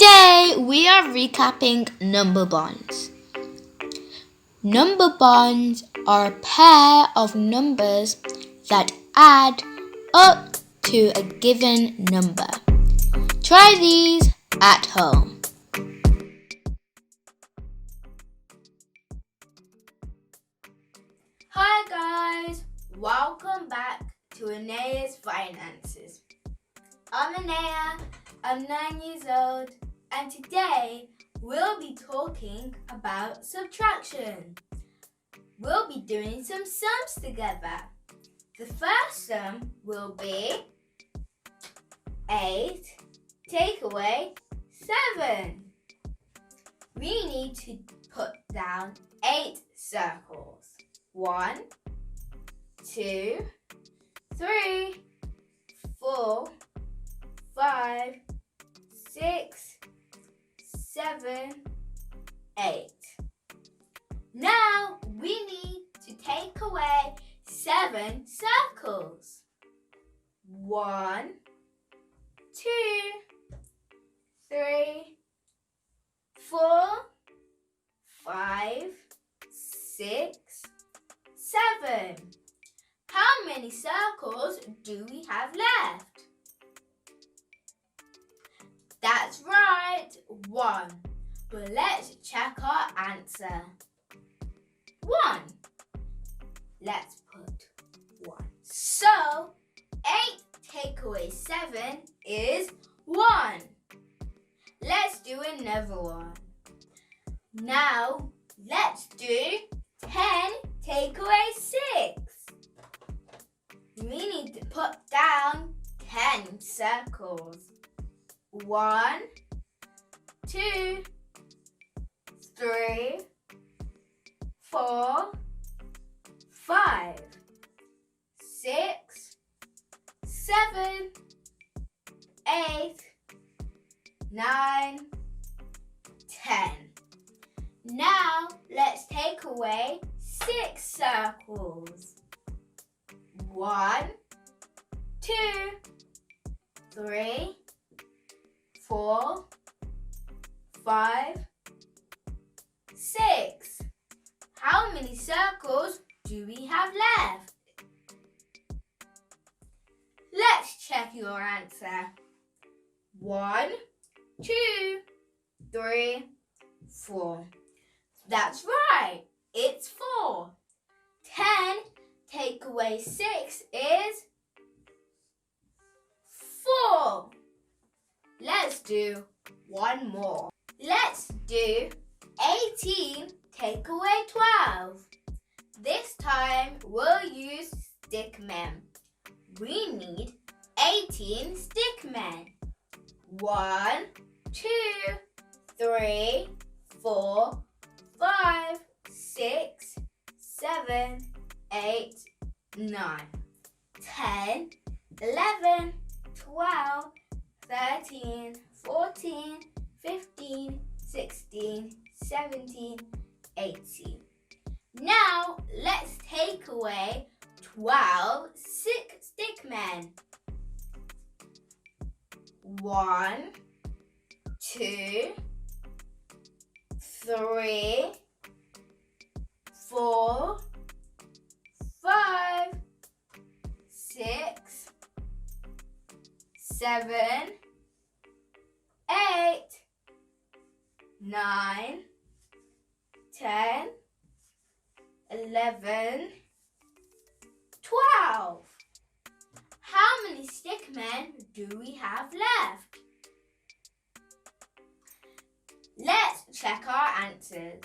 Today we are recapping number bonds. Number bonds are a pair of numbers that add up to a given number. Try these at home. Hi guys, welcome back to Anaya's Finances. I'm Anaya, I'm 9 years old, and today we'll be talking about subtraction. We'll be doing some sums together. The first sum will be 8 take away 7. We need to put down 8 circles. 1, 2, 3, 4, 5, 6, 7, 8. Now we need to take away 7 circles. 1, 2, 3, 4, 5, 6, 7. How many circles do we have left? That's right, 1. But let's check our answer. 1. Let's put 1. So, 8 take away 7 is 1. Let's do another one. Now, let's do 10 take away 6. We need to put down 10 circles. 1, 2, 3, 4, 5, 6, 7, 8, 9, 10. Now let's take away 6 circles. 1, 2, 3, 4, 5, 6. How many circles do we have left? Let's check your answer. 1, 2, 3, 4. That's right, it's 4. 10 take away 6 is 4. Let's do one more. Let's do 18 take away 12. This time we'll use stickmen. We need 18 stickmen. 1, 2, 3, 4, 5, 6, 7, 8, 9, 10, 11, 12, 13, 14, 15, 16, 17, 18. Now let's take away 12 stickmen. 1, 2, 3, 4, 5, 6, 7, 8, 9, 10, 11, 12. How many stickmen do we have left? Let's check our answers.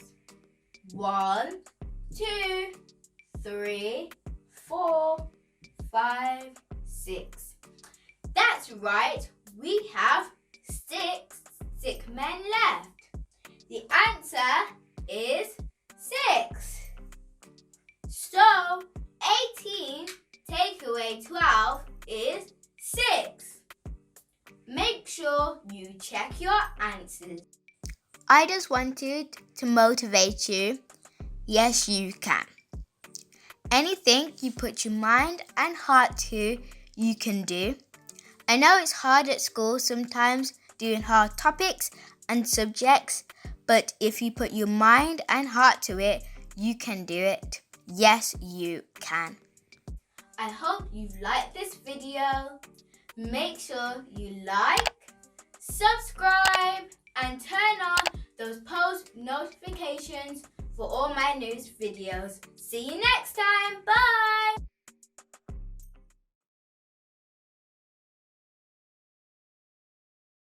1, 2, 3, 4, 5, 6. That's right, we have 6 stickmen left. The answer is 6. So, 18 take away 12 is 6. Make sure you check your answers. I just wanted to motivate you. Yes, you can. Anything you put your mind and heart to, you can do. I know it's hard at school sometimes doing hard topics and subjects, but if you put your mind and heart to it, you can do it. Yes, you can. I hope you've liked this video. Make sure you like, subscribe, and turn on those post notifications for all my news videos. See you next time. Bye!